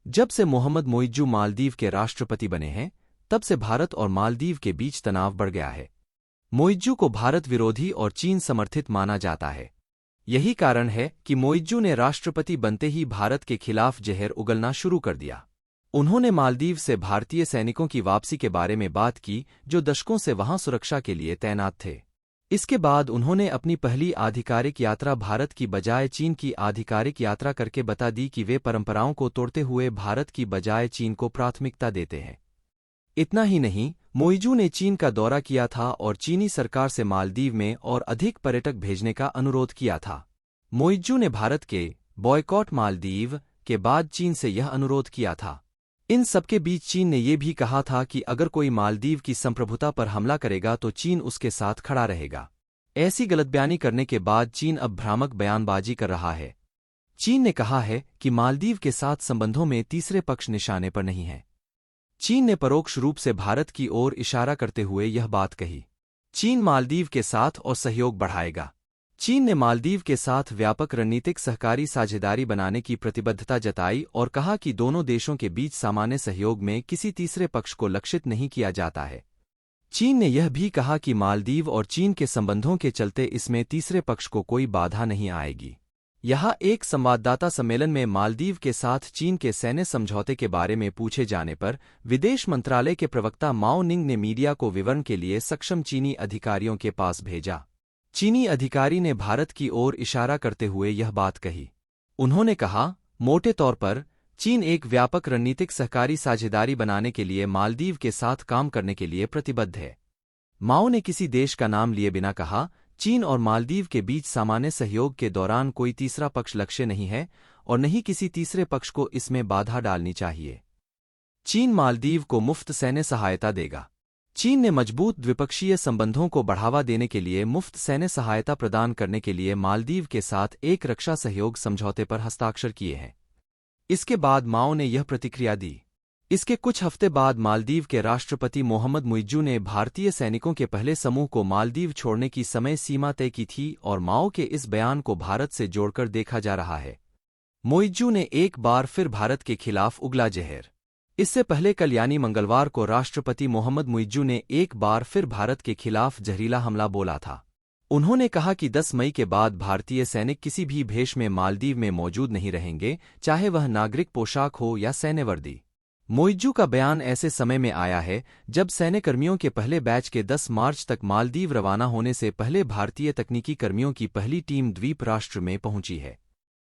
जब से मोहम्मद मोइज्जू मालदीव के राष्ट्रपति बने हैं, तब से भारत और मालदीव के बीच तनाव बढ़ गया है। मोइज्जू को भारत विरोधी और चीन समर्थित माना जाता है। यही कारण है कि मोइज्जू ने राष्ट्रपति बनते ही भारत के खिलाफ जहर उगलना शुरू कर दिया। उन्होंने मालदीव से भारतीय सैनिकों की वापसी के बारे में बात की, जो दशकों से वहां सुरक्षा के लिए तैनात थे। इसके बाद उन्होंने अपनी पहली आधिकारिक यात्रा भारत की बजाय चीन की आधिकारिक यात्रा करके बता दी कि वे परंपराओं को तोड़ते हुए भारत की बजाय चीन को प्राथमिकता देते हैं। इतना ही नहीं, मोइज्जू ने चीन का दौरा किया था और चीनी सरकार से मालदीव में और अधिक पर्यटक भेजने का अनुरोध किया था। मोइज्जू ने भारत के बॉयकॉट मालदीव के बाद चीन से यह अनुरोध किया था। इन सबके बीच चीन ने यह भी कहा था कि अगर कोई मालदीव की संप्रभुता पर हमला करेगा तो चीन उसके साथ खड़ा रहेगा। ऐसी गलतबयानी करने के बाद चीन अब भ्रामक बयानबाजी कर रहा है। चीन ने कहा है कि मालदीव के साथ संबंधों में तीसरे पक्ष निशाने पर नहीं है। चीन ने परोक्ष रूप से भारत की ओर इशारा करते हुए यह बात कही। चीन मालदीव के साथ और सहयोग बढ़ाएगा। चीन ने मालदीव के साथ व्यापक रणनीतिक सहकारी साझेदारी बनाने की प्रतिबद्धता जताई और कहा कि दोनों देशों के बीच सामान्य सहयोग में किसी तीसरे पक्ष को लक्षित नहीं किया जाता है। चीन ने यह भी कहा कि मालदीव और चीन के संबंधों के चलते इसमें तीसरे पक्ष को कोई बाधा नहीं आएगी। यहाँ एक संवाददाता सम्मेलन में मालदीव के साथ चीन के सैन्य समझौते के बारे में पूछे जाने पर विदेश मंत्रालय के प्रवक्ता माओ निंग ने मीडिया को विवरण के लिए सक्षम चीनी अधिकारियों के पास भेजा। चीनी अधिकारी ने भारत की ओर इशारा करते हुए यह बात कही। उन्होंने कहा, मोटे तौर पर चीन एक व्यापक रणनीतिक सहकारी साझेदारी बनाने के लिए मालदीव के साथ काम करने के लिए प्रतिबद्ध है। माओ ने किसी देश का नाम लिए बिना कहा, चीन और मालदीव के बीच सामान्य सहयोग के दौरान कोई तीसरा पक्ष लक्ष्य नहीं है और न ही किसी तीसरे पक्ष को इसमें बाधा डालनी चाहिए। चीन मालदीव को मुफ्त सैन्य सहायता देगा। चीन ने मजबूत द्विपक्षीय संबंधों को बढ़ावा देने के लिए मुफ्त सैन्य सहायता प्रदान करने के लिए मालदीव के साथ एक रक्षा सहयोग समझौते पर हस्ताक्षर किए हैं। इसके बाद माओ ने यह प्रतिक्रिया दी। इसके कुछ हफ्ते बाद मालदीव के राष्ट्रपति मोहम्मद मुइज्जू ने भारतीय सैनिकों के पहले समूह को मालदीव छोड़ने की समय सीमा तय की थी और माओ के इस बयान को भारत से जोड़कर देखा जा रहा है। मुइज्जू ने एक बार फिर भारत के खिलाफ उगला जहर। इससे पहले कल यानी मंगलवार को राष्ट्रपति मोहम्मद मुइज्जू ने एक बार फिर भारत के खिलाफ जहरीला हमला बोला था। उन्होंने कहा कि 10 मई के बाद भारतीय सैनिक किसी भी भेष में मालदीव में मौजूद नहीं रहेंगे, चाहे वह नागरिक पोशाक हो या सैन्य वर्दी। मुइज्जू का बयान ऐसे समय में आया है जब सैन्य कर्मियों के पहले बैच के 10 मार्च तक मालदीव रवाना होने से पहले भारतीय तकनीकी कर्मियों की पहली टीम द्वीप राष्ट्र में पहुंची है।